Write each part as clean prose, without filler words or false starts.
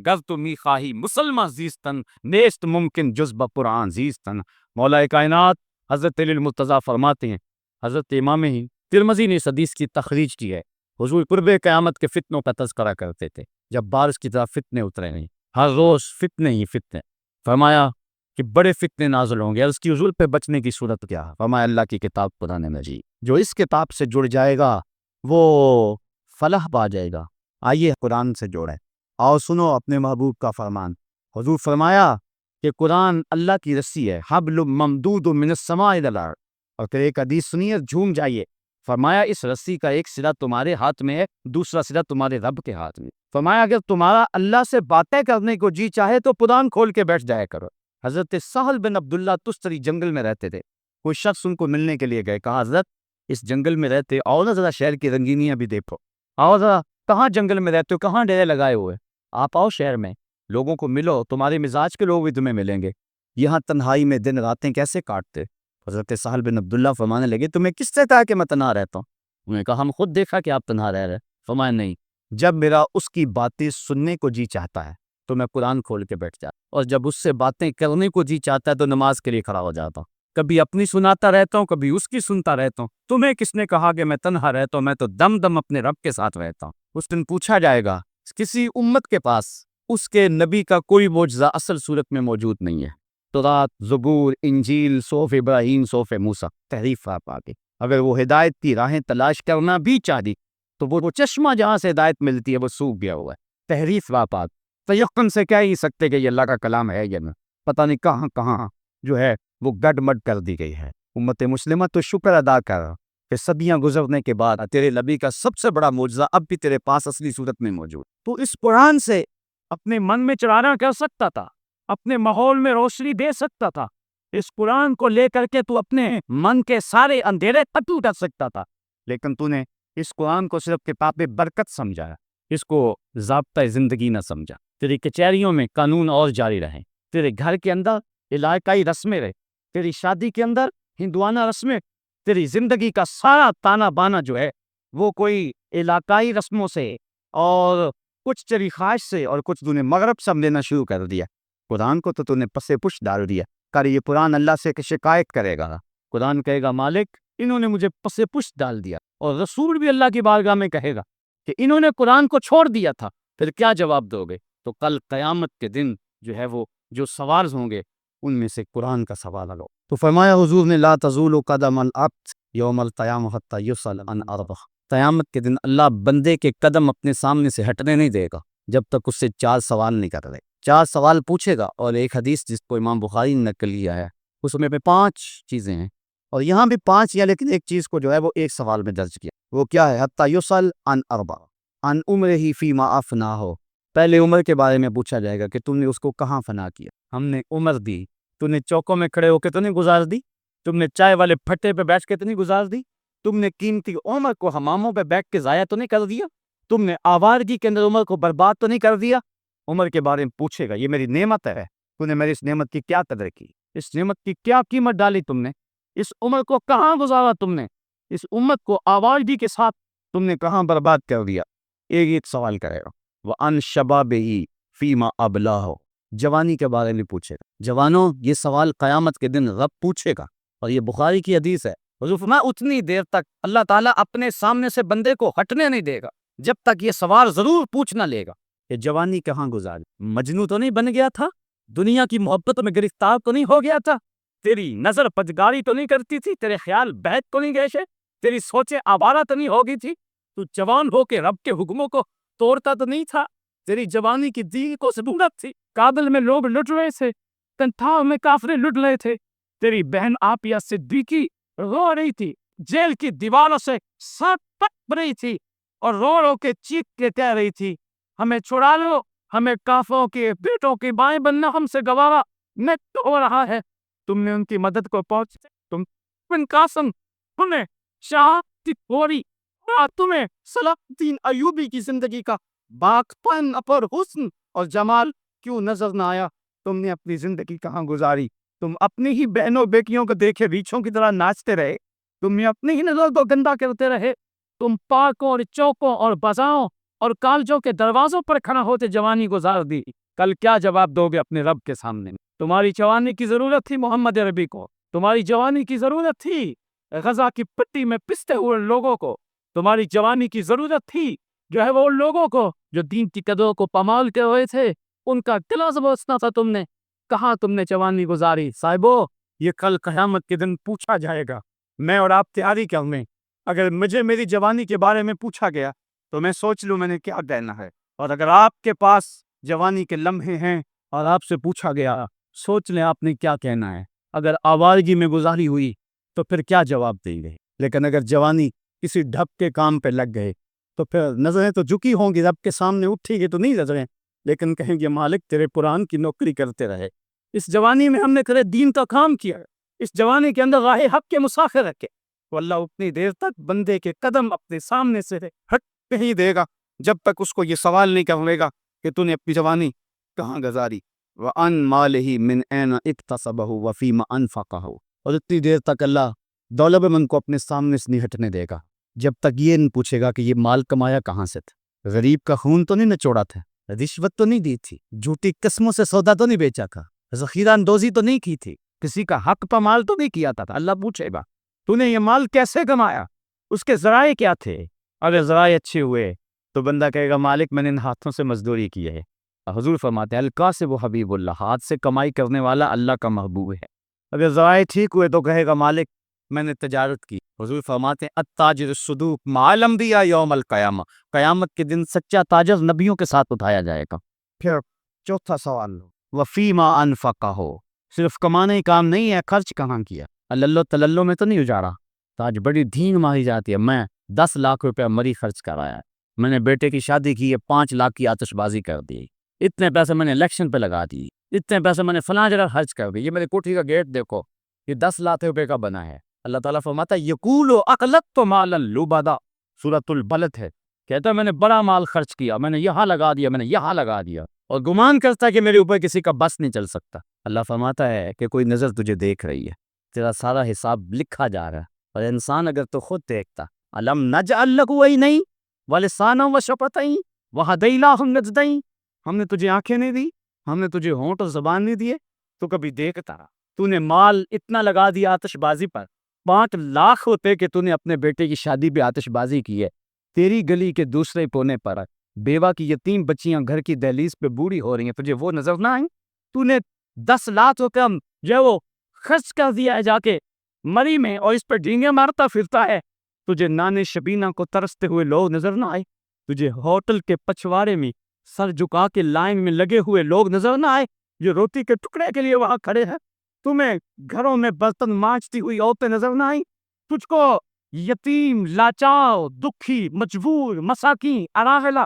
گر تمی خواہی مسلمہ زیستن نیست ممکن جز بقرآن زیستن۔ مولا کائنات حضرت علی المرتضیٰ فرماتے ہیں، حضرت امام ترمذی نے اس حدیث کی تخریج کی ہے، حضور قرب قیامت کے فتنوں کا تذکرہ کرتے تھے، جب بارش کی طرح فتنے اترے نہیں، ہر روز فتنے ہی فتنے۔ فرمایا کہ بڑے فتنے نازل ہوں گے، اور اس کی حضور پہ بچنے کی صورت کیا ہے؟ فرمایا اللہ کی کتاب قرآن مجید، جو اس کتاب سے جڑ جائے گا وہ فلاح پا جائے گا۔ آئیے قرآن سے جوڑیں، آؤ سنو اپنے محبوب کا فرمان۔ حضور فرمایا کہ قرآن اللہ کی رسی ہے، حبل ممدود من السماء الی الارض۔ اور پھر ایک حدیث سنیے، جھوم جائیے، فرمایا اس رسی کا ایک سرا تمہارے ہاتھ میں ہے، دوسرا سرا تمہارے رب کے ہاتھ میں۔ فرمایا اگر تمہارا اللہ سے باتیں کرنے کو جی چاہے تو قرآن کھول کے بیٹھ جایا کرو۔ حضرت سہل بن عبداللہ تستری جنگل میں رہتے تھے، کوئی شخص ان کو ملنے کے لیے گئے، کہا حضرت اس جنگل میں رہتے، آؤ نا ذرا شہر کی رنگینیاں بھی دیکھو، آؤ ذرا، کہاں جنگل میں رہتے ہو، کہاں ڈیرے لگائے ہوئے، آپ آؤ شہر میں، لوگوں کو ملو، تمہارے مزاج کے لوگ بھی تمہیں ملیں گے، یہاں تنہائی میں دن راتیں کیسے کاٹتے؟ حضرت سہل بن عبداللہ فرمانے لگے تمہیں کس سے کہا کہ میں تنہا رہتا ہوں؟ انہوں نے کہا ہم خود دیکھا کہ آپ تنہا رہ رہے۔ فرمایا نہیں، جب میرا اس کی باتیں سننے کو جی چاہتا ہے تو میں قرآن کھول کے بیٹھ جاتا، اور جب اس سے باتیں کرنے کو جی چاہتا ہے تو نماز کے لیے کھڑا ہو جاتا ہوں، کبھی اپنی سناتا رہتا ہوں، کبھی اس کی سنتا رہتا ہوں۔ تمہیں کس نے کہا کہ میں تنہا رہتا ہوں؟ میں تو دم دم اپنے رب کے ساتھ رہتا ہوں۔ اس دن پوچھا جائے گا کسی امت کے پاس اس کے نبی کا کوئی معجزہ اصل صورت میں موجود نہیں ہے، تورات، زبور، انجیل، صحف ابراہیم، صحف موسیٰ، تحریف آپ آگے، اگر وہ ہدایت کی راہیں تلاش کرنا بھی چاہتی تو وہ چشمہ جہاں سے ہدایت ملتی ہے وہ سوکھ گیا ہوا ہے، تحریف واپات، تیقن سے کہہ ہی سکتے کہ یہ اللہ کا کلام ہے یا نہیں، پتہ نہیں کہاں کہاں جو ہے وہ گڈ مڈ کر دی گئی ہے۔ امت مسلمہ تو شکر ادا کر کہ صدیاں گزرنے کے بعد تیرے نبی کا سب سے بڑا معجزہ اب بھی تیرے پاس اصلی صورت میں موجود، تو اس قرآن سے اپنے من میں چرانا کر سکتا تھا، اپنے ماحول میں روشنی دے سکتا تھا، اس قرآن کو لے کر کے تو اپنے من کے سارے اندھیرے ختم کر سکتا تھا، لیکن تو نے اس قرآن کو صرف کتاب برکت سمجھا، اس کو ضابطۂ زندگی نہ سمجھا۔ تیری کچہریوں میں قانون اور جاری رہیں، تیرے گھر کے اندر علاقائی رسمیں رہے، تیری شادی کے اندر ہندوانہ رسمیں، تیری زندگی کا سارا تانا بانا جو ہے وہ کوئی علاقائی رسموں سے اور کچھ تیری خواہش سے اور کچھ تو نے مغرب سمجھنا شروع کر دیا۔ قرآن کو تو نے پس پش ڈال دیا، کر یہ قرآن اللہ سے کہ شکایت کرے گا، قرآن کہے گا مالک انہوں نے مجھے پس پش ڈال دیا، اور رسول بھی اللہ کی بارگاہ میں کہے گا کہ انہوں نے قرآن کو چھوڑ دیا تھا، پھر کیا جواب دو گے؟ تو کل قیامت کے دن جو ہے وہ جو سوال ہوں گے ان میں سے قرآن کا سوال لو۔ تو فرمایا حضور نے لا تزول قدم العبد یوم القیامہ حتی یسأل عن اربع، قیامت کے دن اللہ بندے کے قدم اپنے سامنے سے ہٹنے نہیں دے گا جب تک اس سے 4 سوال نہیں کر رہے، 4 سوال پوچھے گا، اور ایک حدیث جس کو امام بخاری نے نقل کیا ہے اس میں 5 چیزیں ہیں، اور یہاں بھی 5 ہیں، لیکن ایک چیز کو جو ہے وہ ایک سوال میں درج کیا، وہ کیا ہے؟ حتی یسأل عن اربع عن عمرہ فیما افناہ، پہلے عمر کے بارے میں پوچھا جائے گا کہ تم نے اس کو کہاں فنا کیا، ہم نے عمر دی، تم نے چوکوں میں کھڑے ہو کے تو نہیں گزار دی، تم نے چائے والے پھٹے پہ بیٹھ کے تو نہیں گزار دی، تم نے قیمتی عمر کو حماموں پہ بیٹھ کے ضائع تو نہیں کر دیا، تم نے آوارگی کے اندر عمر کو برباد تو نہیں کر دیا۔ عمر کے بارے میں پوچھے گا، یہ میری نعمت ہے، تم نے میری اس نعمت کی کیا قدر کی، اس نعمت کی کیا قیمت ڈالی تم نے، اس عمر کو کہاں گزارا تم نے، اس امت کو آوارگی کے ساتھ تم نے کہاں برباد کر دیا۔ ایک سوال کرے گا، وَأَنْ شَبَابِهِ فِيمَا أَبْلَاهُ، جوانی کے بارے میں پوچھے گا۔ جوانوں، یہ سوال قیامت کے دن رب پوچھے گا، اور یہ بخاری کی حدیث ہے، حضور فرمایا اتنی دیر تک اللہ تعالیٰ اپنے سامنے سے بندے کو ہٹنے نہیں دے گا جب تک یہ سوال ضرور پوچھ نہ لے گا کہ جوانی کہاں گزاری، مجنوں تو نہیں بن گیا تھا، دنیا کی محبت میں گرفتار تو نہیں ہو گیا تھا، تیری نظر پجگاری تو نہیں کرتی تھی، تیرے خیال بہت تو نہیں گئے تھے، تیری سوچیں آوارہ تو نہیں ہو گئی تھی، تو جوان ہو کے رب کے حکموں کو توڑتا تو نہیں تھا، تیری جوانی کی دین کو ضرورت تھی، کابل میں لوگ لٹ رہے تھے، تنتھا میں کافرے لٹ رہے تھے، تیری بہن آپیہ صدیقی رو رہی تھی، جیل کی دیواروں سے سر پٹ رہی تھی، اور رو رو کے چیخ کے کہہ رہی تھی ہمیں چھڑا لو، ہمیں کافروں کے بیٹوں کے بائیں بننا ہم سے گوارا نہ ہو رہا ہے، تم نے ان کی مدد کو پہنچے، تم بن قاسم، تمہیں شہادت پوری، تمہیں صلاح الدین ایوبی کی زندگی کا باغپن اپر حسن اور جمال کیوں نظر نہ آیا؟ تم نے اپنی زندگی کہاں گزاری؟ تم اپنی ہی بہنوں بیٹیوں کو دیکھے ریچھوں کی طرح ناچتے رہے، تم نے اپنی ہی نظر کو گندا کرتے رہے، تم پارکوں اور چوکوں اور بازاروں اور کالجوں کے دروازوں پر کھڑا ہوتے جوانی گزار دی، کل کیا جواب دو گے اپنے رب کے سامنے؟ تمہاری جوانی کی ضرورت تھی محمد عربی کو، تمہاری جوانی کی ضرورت تھی غزہ کی پٹی میں پستے ہوئے لوگوں کو، تمہاری جوانی کی ضرورت تھی جو ہے وہ لوگوں کو جو دین کی قدروں کو پامال کے ہوئے تھے، ان کا دل بوسنا تھا تم نے۔ کہاں تم نے جوانی گزاری؟ صاحبو، یہ کل قیامت کے دن پوچھا جائے گا۔ میں اور آپ تیاری کر لیں، اگر مجھے میری جوانی کے بارے میں پوچھا گیا تو میں سوچ لوں میں نے کیا کہنا ہے، اور اگر آپ کے پاس جوانی کے لمحے ہیں اور آپ سے پوچھا گیا، سوچ لیں آپ نے کیا کہنا ہے۔ اگر آوارگی میں گزاری ہوئی تو پھر کیا جواب دیں گے؟ لیکن اگر جوانی کسی ڈھپ کے کام پہ لگ گئے تو پھر نظریں تو جھکی ہوں گی، رب کے سامنے اٹھے گی تو نہیں نظریں، لیکن کہیں گے مالک تیرے قرآن کی نوکری کرتے رہے، اس جوانی میں ہم نے تیرے دین کا کام کیا، اس جوانی کے اندر راہ حق کے مسافر رکھے۔ تو اللہ اتنی دیر تک بندے کے قدم اپنے سامنے سے ہٹ نہیں دے گا جب تک اس کو یہ سوال نہیں کرے گا کہ تو نے اپنی جوانی کہاں گزاری، وَأَن مَالِهِ مِنْ أَيْنَ اكْتَسَبَهُ وَفِيمَ أَنْفَقَهُ، اور اتنی دیر تک اللہ دولت مند کو اپنے سامنے سے نہیں ہٹنے دے گا جب تک یہ نہیں پوچھے گا کہ یہ مال کمایا کہاں سے تھا، غریب کا خون تو نہیں نچوڑا تھا، رشوت تو نہیں دی تھی، جھوٹی قسموں سے سودا تو نہیں بیچا تھا، ذخیرہ اندوزی تو نہیں کی تھی، کسی کا حق پامال تو نہیں کیا تھا۔ اللہ پوچھے گا تو نے یہ مال کیسے کمایا، اس کے ذرائع کیا تھے؟ اگر ذرائع اچھے ہوئے تو بندہ کہے گا مالک میں نے ان ہاتھوں سے مزدوری کی ہے۔ حضور فرماتے ہیں القاسب حبیب اللہ، ہاتھ سے کمائی کرنے والا اللہ کا محبوب ہے۔ اگر ذرائع ٹھیک ہوئے تو کہے گا مالک میں نے تجارت کی۔ حضور فرماتے ہیں التاجر الصدوق مع الانبیاء یوم القیامہ، قیامت کے دن سچا تاجر نبیوں کے ساتھ اٹھایا جائے گا۔ پھر چوتھا سوال وفیما انفقہ، صرف کمانے ہی کام نہیں ہے، خرچ کہاں کیا؟ اللہ تللو میں تو نہیں اجاڑا۔ تو آج بڑی دھین ماری جاتی ہے، میں 10 لاکھ روپے مری خرچ کرایا ہے، میں نے بیٹے کی شادی کی ہے 5 لاکھ کی آتش بازی کر دی، اتنے پیسے میں نے الیکشن پہ لگا دی، اتنے پیسے میں نے فلاں جگہ خرچ کر دی، یہ میری کوٹھی کا گیٹ دیکھو یہ 10 لاکھ روپے کا بنا ہے۔ اللہ تعالیٰ فرماتا ہے یقول اقلت مالا لبدا، سورۃ البلد ہے، کہتا ہے میں نے بڑا مال خرچ کیا، میں نے یہاں لگا دیا، میں نے یہاں لگا دیا، اور گمان کرتا ہے کہ میرے اوپر کسی کا بس نہیں چل سکتا۔ اللہ فرماتا ہے کہ کوئی نظر تجھے دیکھ رہی ہے، تیرا سارا حساب لکھا جا رہا ہے، اور انسان اگر تو خود دیکھتا الم نجعل لہ عینین ولسانا وشفتین وہدیناہ النجدین، ہم نے تجھے آنکھیں نہیں دی، ہم نے تجھے ہونٹ اور زبان نہیں دیے، تو کبھی دیکھتا؟ تو نے مال اتنا لگا دیا آتش بازی پر، 5 لاکھ ہوتے کہ تو نے اپنے بیٹے کی شادی پہ آتش بازی کی ہے، تیری گلی کے دوسرے کونے پر بیوہ کی یتیم بچیاں گھر کی دہلیز پہ بوڑھی ہو رہی ہیں، تجھے وہ نظر نہ آئیں؟ تو نے 10 لاکھ روپے جو ہے وہ خرچ کر دیا ہے جا کے مری میں، اور اس پہ ڈینگے مارتا پھرتا ہے، تجھے نانے شبینہ کو ترستے ہوئے لوگ نظر نہ آئے؟ تجھے ہوٹل کے پچھواڑے میں سر جھکا کے لائن میں لگے ہوئے لوگ نظر نہ آئے جو روٹی کے ٹکڑے کے لیے وہاں کھڑے ہیں؟ تمہیں گھروں میں برتن مانجتی ہوئی عورتیں نظر نہ آئیں؟ تجھ کو یتیم، لاچار، دکھی، مجبور، مساکین، اراغلا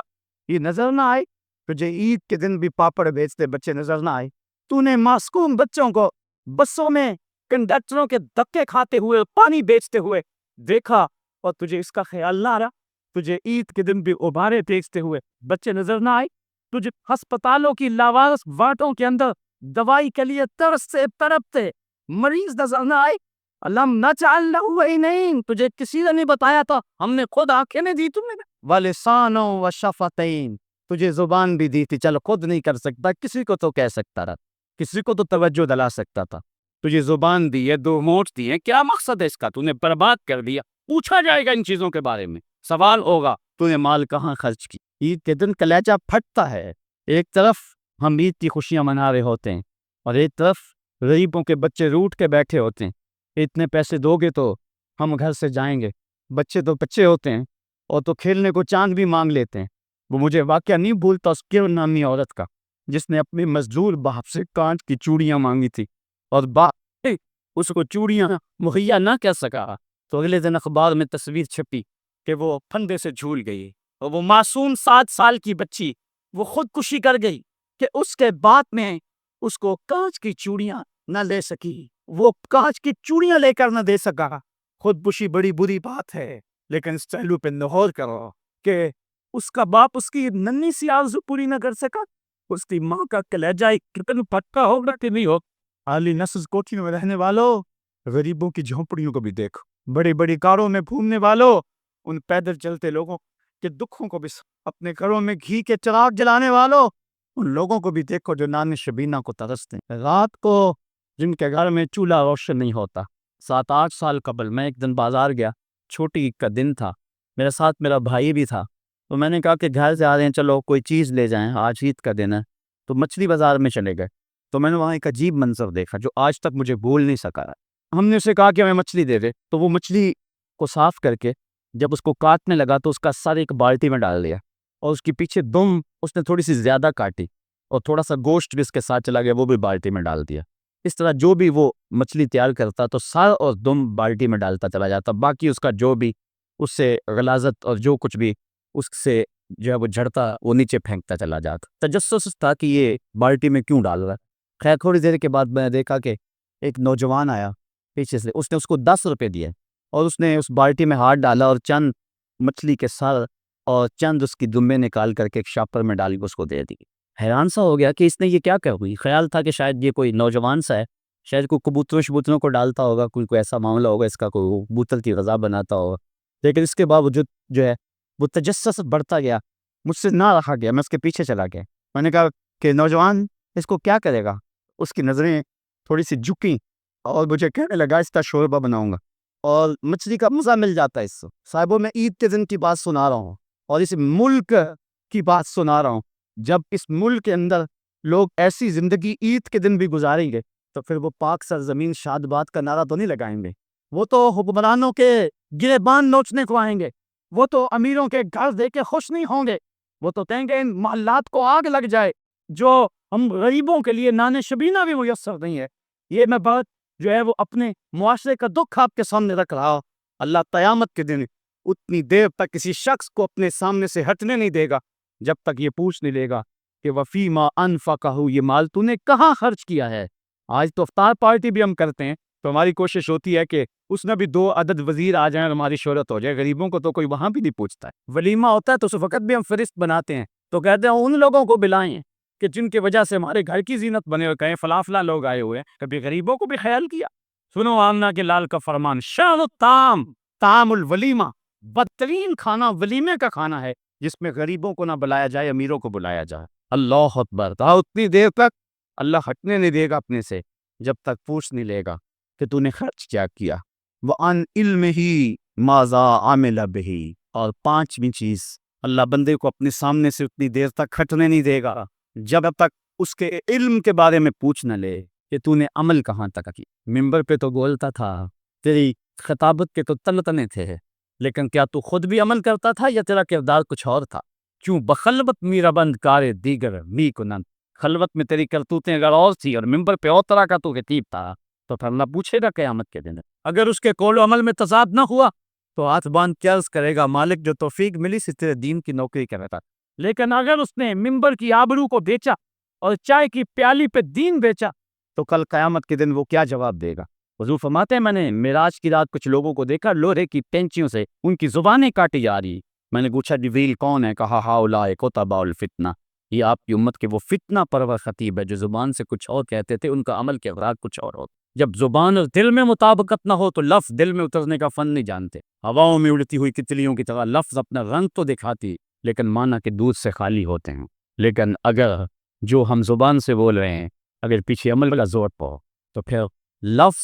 یہ نظر نہ آئے؟ تجھے عید کے دن بھی پاپڑ بیچتے بچے نظر نہ آئے؟ تو نے معصوم بچوں کو بسوں میں کنڈکٹروں کے دھکے کھاتے ہوئے پانی بیچتے ہوئے دیکھا، اور تجھے اس کا خیال نہ رہا؟ تجھے عید کے دن بھی ابارے بیچتے ہوئے بچے نظر نہ آئے؟ تجھے ہسپتالوں کی لاوارث وارڈوں کے اندر دوائی کے لیے ترس سے تڑپتے مریض نظر نہ آئے؟ علم نجعل لہ عینین، تجھے کسی نے نہیں بتایا تھا، ہم نے خود آنکھیں نہیں دی تمہیں، ولسانا وشفتین، تجھے زبان بھی دی تھی، چلو خود نہیں کر سکتا کسی کو تو کہہ سکتا رہا، کسی کو تو توجہ دلا سکتا تھا، تجھے زبان دی ہے، 2 ہونٹ دی ہیں، کیا مقصد ہے اس کا؟ تو نے برباد کر دیا۔ پوچھا جائے گا ان چیزوں کے بارے میں، سوال ہوگا تو نے مال کہاں خرچ کی؟ عید کے دن کلیجہ پھٹتا ہے، ایک طرف ہم عید کی خوشیاں منا رہے ہوتے ہیں اور ایک طرف غریبوں کے بچے روٹ کے بیٹھے ہوتے ہیں، اتنے پیسے دو گے تو ہم گھر سے جائیں گے، بچے تو بچے ہوتے ہیں اور تو کھیلنے کو چاند بھی مانگ لیتے ہیں۔ وہ مجھے واقعہ نہیں بھولتا اس کیرن نامی عورت کا جس نے اپنے مزدور باپ سے کانچ کی چوڑیاں مانگی تھی، اور باپ اس کو چوڑیاں مہیا نہ کر سکا، تو اگلے دن اخبار میں تصویر چھپی کہ وہ پھندے سے جھول گئی، اور وہ معصوم 7 سال کی بچی وہ خودکشی کر گئی کہ اس کے بعد میں اس کو کانچ کی چوڑیاں نہ لے سکی، وہ کانچ کی چوڑیاں لے کر نہ دے سکا۔ خودکشی بڑی بری بات ہے، لیکن اس پہلو پہ نہور کرو کہ اس کا باپ اس کی ننھی سی آرزو پوری نہ کر سکا، اس کی ماں کا کلیجہ کتنا پکا ہوگا کہ نہیں ہو۔ عالی نسل کوٹھیوں میں رہنے والوں، غریبوں کی جھونپڑیوں کو بھی دیکھو، بڑی بڑی کاروں میں گھومنے والوں، ان پیدل چلتے لوگوں کہ دکھوں کو بھی اپنے گھروں میں گھی کے چراغ جلانے والوں، ان لوگوں کو بھی دیکھو جو نان شبینہ کو ترستے ہیں، رات کو جن کے گھر میں چولہا روشن نہیں ہوتا۔ 7-8 سال قبل میں ایک دن بازار گیا، چھوٹی عید کا دن تھا، میرے ساتھ میرا بھائی بھی تھا، تو میں نے کہا کہ گھر سے آ رہے ہیں، چلو کوئی چیز لے جائیں، آج عید کا دن ہے، تو مچھلی بازار میں چلے گئے۔ تو میں نے وہاں ایک عجیب منظر دیکھا جو آج تک مجھے بھول نہیں سکا۔ ہم نے اسے کہا کہ ہمیں مچھلی دے دے، تو وہ مچھلی کو صاف کر کے جب اس کو کاٹنے لگا تو اس کا سر ایک بالٹی میں ڈال دیا، اور اس کے پیچھے دم اس نے تھوڑی سی زیادہ کاٹی، اور تھوڑا سا گوشت بھی اس کے ساتھ چلا گیا، وہ بھی بالٹی میں ڈال دیا۔ اس طرح جو بھی وہ مچھلی تیار کرتا تو سر اور دم بالٹی میں ڈالتا چلا جاتا، باقی اس کا جو بھی اس سے غلاظت اور جو کچھ بھی اس سے جو ہے وہ جھڑتا وہ نیچے پھینکتا چلا جاتا۔ تجسس تھا کہ یہ بالٹی میں کیوں ڈال رہا ہے۔ خیر تھوڑی دیر کے بعد میں نے دیکھا کہ ایک نوجوان آیا پیچھے سے، اس نے اس کو 10 روپے دیے، اور اس نے اس بالٹی میں ہاتھ ڈالا اور چند مچھلی کے سر اور چند اس کی دمبے نکال کر کے ایک شاپر میں ڈال کے اس کو دے دی۔ حیران سا ہو گیا کہ اس نے یہ کیا کر ہوئی۔ خیال تھا کہ شاید یہ کوئی نوجوان سا ہے، شاید کوئی کبوتروں کو ڈالتا ہوگا، کوئی ایسا معاملہ ہوگا، اس کا کوئی کبوتر کی غذا بناتا ہوگا۔ لیکن اس کے باوجود جو ہے وہ تجسس بڑھتا گیا، مجھ سے نہ رکھا گیا، میں اس کے پیچھے چلا گیا۔ میں نے کہا کہ نوجوان اس کو کیا کرے گا؟ اس کی نظریں تھوڑی سی جھکیں اور مجھے کہنے لگا اس کا شوربہ بناؤں گا، اور مچھلی کا مزہ مل جاتا ہے اس سے۔ صاحبوں میں عید کے دن کی بات سنا رہا ہوں، اور اس ملک کی بات سنا رہا ہوں۔ جب اس ملک کے اندر لوگ ایسی زندگی عید کے دن بھی گزاریں گے تو پھر وہ پاک سرزمین شاد باد کا نعرہ تو نہیں لگائیں گے، وہ تو حکمرانوں کے گریبان نوچنے کو آئیں گے، وہ تو امیروں کے گھر دیکھ کے خوش نہیں ہوں گے، وہ تو کہیں گے ان محلات کو آگ لگ جائے جو ہم غریبوں کے لیے نان شبینہ بھی میسر نہیں ہے۔ یہ میں بات جو ہے وہ اپنے معاشرے کا دکھ آپ کے سامنے رکھ رہا ہوں۔ اللہ قیامت کے دن اتنی دیر تک کسی شخص کو اپنے سامنے سے ہٹنے نہیں دے گا جب تک یہ پوچھ نہیں لے گا کہ وفیما انفقہ، یہ مال تو نے کہاں خرچ کیا ہے۔ آج تو افطار پارٹی بھی ہم کرتے ہیں تو ہماری کوشش ہوتی ہے کہ اس میں بھی 2 عدد وزیر آ جائیں اور ہماری شہرت ہو جائے۔ غریبوں کو تو کوئی وہاں بھی نہیں پوچھتا ہے۔ ولیمہ ہوتا ہے تو اس وقت بھی ہم فہرست بناتے ہیں تو کہتے ہیں ان لوگوں کو بلائیں کہ جن کی وجہ سے ہمارے گھر کی زینت بنے، اور کہیں فلاں فلاں لوگ آئے ہوئے ہیں، کبھی غریبوں کو بھی خیال کیا؟ سنو آمنہ کے لال کا فرمان، شر الطعام طعام الولیمہ، بدترین کھانا ولیمے کا کھانا ہے جس میں غریبوں کو نہ بلایا جائے، امیروں کو بلایا جائے۔ اللہ اکبر! تو اتنی دیر تک اللہ ہٹنے نہیں دے گا اپنے سے جب تک پوچھ نہیں لے گا کہ تو نے خرچ کیا کیا۔ وَعَنْ عِلْمِهِ مَاذَا عَمِلَ بِهِ، اور 5ویں چیز، اللہ بندے کو اپنے سامنے سے اتنی دیر تک ہٹنے نہیں دے گا جب تک اس کے علم کے بارے میں پوچھ نہ لے کہ تو نے عمل کہاں تک کی۔ ممبر پہ تو بولتا تھا، تیری خطابت کے تو تن تنے تھے، لیکن کیا تو خود بھی عمل کرتا تھا یا تیرا کردار کچھ اور تھا؟ کیوں بخلوت میرا بند کارے دیگر می کنن، خلوت میں تیری کرتوتیں اگر اور تھی اور ممبر پہ اور طرح کا تو خطیب تھا تو پھر اللہ پوچھے گا قیامت کے دن۔ اگر اس کے قول و عمل میں تضاد نہ ہوا تو ہاتھ باندھ کے عرض کرے گا، مالک جو توفیق ملی سے تیرے دین کی نوکری کر رہا تھا۔ لیکن اگر اس نے ممبر کی آبرو کو بیچا اور چائے کی پیالی پہ دین بیچا تو کل قیامت کے دن وہ کیا جواب دے گا؟ حضور فرماتے ہیں میں نے معراج کی رات کچھ لوگوں کو دیکھا، لوہے کی پینچیوں سے ان کی زبانیں کاٹی جا رہی۔ میں نے پوچھا جبریل کون ہے؟ کہا ہؤلاء کتباء الفتنہ، یہ آپ کی امت کے وہ فتنہ پرور خطیب ہے جو زبان سے کچھ اور کہتے تھے، ان کا عمل کے اغراض کچھ اور ہوتے۔ جب زبان اور دل میں مطابقت نہ ہو تو لفظ دل میں اترنے کا فن نہیں جانتے۔ ہواؤں میں اڑتی ہوئی تتلیوں کی طرح لفظ اپنا رنگ تو دکھاتی لیکن معنی کے دودھ سے خالی ہوتے ہیں۔ لیکن اگر جو ہم زبان سے بول رہے ہیں اگر پیچھے عمل کا زور پاؤ تو پھر لفظ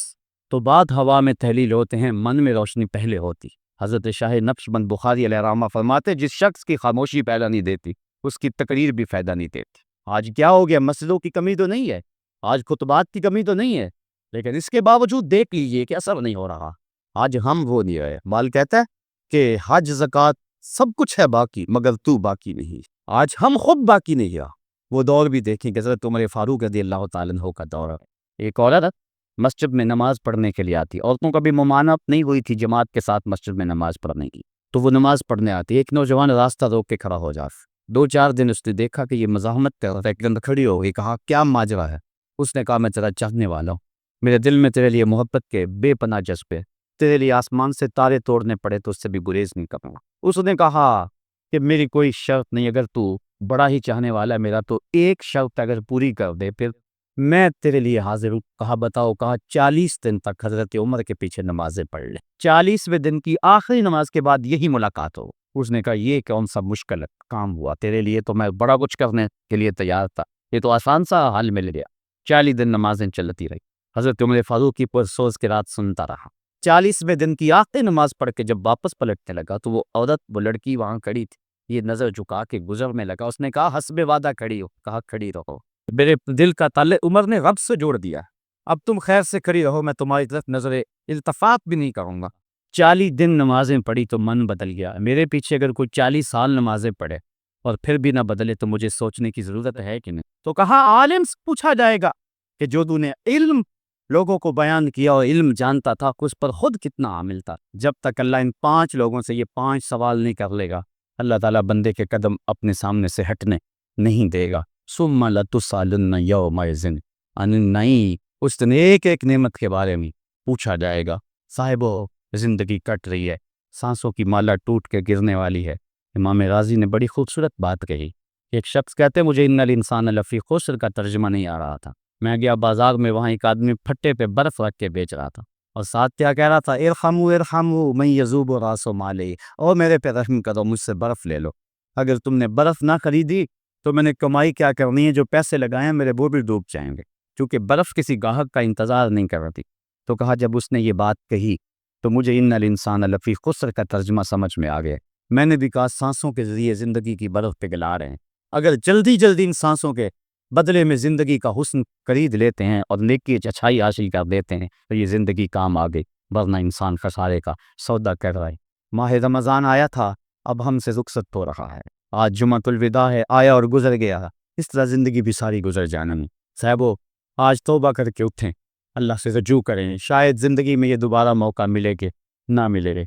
تو بعد ہوا میں تحلیل ہوتے ہیں، من میں روشنی پہلے ہوتی۔ حضرت شاہ نقش بند بخاری علیہ رحمہ فرماتے جس شخص کی خاموشی فائدہ نہیں دیتی اس کی تقریر بھی فائدہ نہیں دیتی۔ آج کیا ہو گیا؟ مسجدوں کی کمی تو نہیں ہے، آج خطبات کی کمی تو نہیں ہے، لیکن اس کے باوجود دیکھ لیجئے کہ اثر نہیں ہو رہا۔ آج ہم وہ نہیں ہے، مال کہتا ہے کہ حج زکوٰۃ سب کچھ ہے باقی مگر تو باقی نہیں۔ آج ہم خود باقی نہیں ہے۔ وہ دور بھی دیکھیں کہ حضرت عمر فاروق رضی اللہ تعالیٰ عنہ کا دور ہے۔ ایک عورت مسجد میں نماز پڑھنے کے لیے آتی، عورتوں کا بھی ممانعت نہیں ہوئی تھی جماعت کے ساتھ مسجد میں نماز پڑھنے کی، تو وہ نماز پڑھنے آتی۔ ایک نوجوان راستہ روک کے کھڑا ہو جاتا، 2-4 دن اس نے دیکھا کہ یہ مزاحمت کر رہا ہے، ایک دن کھڑی ہو گئی، کہا کیا ماجرا ہے؟ اس نے کہا میں تیرا چاہنے والا ہوں، میرے دل میں تیرے لیے محبت کے بے پناہ جذبے، تیرے لیے آسمان سے تارے توڑنے پڑے تو اس سے بھی گریز نہیں کروں گا۔ اس نے کہا کہ میری کوئی شرط نہیں، اگر تو بڑا ہی چاہنے والا ہے میرا تو ایک شرط اگر پوری کر دے پھر میں تیرے لیے حاضر ہوں۔ کہا بتاؤ؟ کہا 40 دن تک حضرت عمر کے پیچھے نمازیں پڑھ لے، 40ویں دن کی آخری نماز کے بعد یہی ملاقات ہو۔ اس نے کہا یہ کون سا مشکل کام ہوا تیرے لیے، تو میں بڑا کچھ کرنے کے لیے تیار تھا، یہ تو آسان سا حل مل گیا۔ 40 دن نمازیں چلتی رہی، حضرت عمر فاروق کی پرسوز کی رات سنتا رہا۔ 40ویں دن کی آخری نماز پڑھ کے جب واپس پلٹنے لگا تو وہ عورت، وہ لڑکی وہاں کھڑی تھی، یہ نظر جھکا کے گزرنے لگا۔ اس نے کہا حسب وعدہ کھڑی ہو، کہا کھڑی رہو۔ میرے دل کا تعلق عمر نے رب سے جوڑ دیا، اب تم خیر سے کھڑی رہو، میں تمہاری طرف نظر التفات بھی نہیں کروں گا۔ 40 دن نمازیں پڑھی تو من بدل گیا۔ میرے پیچھے اگر کوئی 40 سال نمازیں پڑھے اور پھر بھی نہ بدلے تو مجھے سوچنے کی ضرورت ہے کہ نہیں؟ تو کہا عالم سے پوچھا جائے گا کہ جو تو نے علم لوگوں کو بیان کیا اور علم جانتا تھا، اس پر خود کتنا عامل تھا۔ جب تک اللہ ان 5 لوگوں سے یہ 5 سوال نہیں کر لے گا، اللہ تعالیٰ بندے کے قدم اپنے سامنے سے ہٹنے نہیں دے گا۔ ثم لتسألن یومئذ عن النعیم، اس دن ایک ایک نعمت کے بارے میں پوچھا جائے گا۔ صاحبو، زندگی کٹ رہی ہے، سانسوں کی مالا ٹوٹ کے گرنے والی ہے۔ امام راضی نے بڑی خوبصورت بات کہی۔ ایک شخص کہتے مجھے ان الانسان لفی خسر کا ترجمہ نہیں آ رہا تھا، میں گیا بازار میں، وہاں ایک آدمی پھٹے پہ برف رکھ کے بیچ رہا تھا، اور ساتھ کیا کہہ رہا تھا، ارحموا ارحموا من یذوب راس مالی، اور میرے پہ رحم کرو، مجھ سے برف لے لو۔ اگر تم نے برف نہ خریدی تو میں نے کمائی کیا کرنی ہے، جو پیسے لگائے ہیں میرے وہ بھی ڈوب جائیں گے، کیونکہ برف کسی گاہک کا انتظار نہیں کر رہی۔ تو کہا جب اس نے یہ بات کہی تو مجھے ان الانسان لفی خسر کا ترجمہ سمجھ میں آ گیا۔ میں نے بھی کہا سانسوں کے ذریعے زندگی کی برف پگھلا رہے ہیں، اگر جلدی جلدی ان سانسوں کے بدلے میں زندگی کا حسن خرید لیتے ہیں اور نیکی اچھائی حاصل کر دیتے ہیں تو یہ زندگی کام آ گئی، ورنہ انسان خسارے کا سودا کر رہا ہے۔ ماہ رمضان آیا تھا، اب ہم سے رخصت ہو رہا ہے، آج جمعۃ الوداع ہے، آیا اور گزر گیا، اس طرح زندگی بھی ساری گزر جانا ہے۔ صاحبو، آج توبہ کر کے اٹھیں، اللہ سے رجوع کریں، شاید زندگی میں یہ دوبارہ موقع ملے کہ نہ ملے۔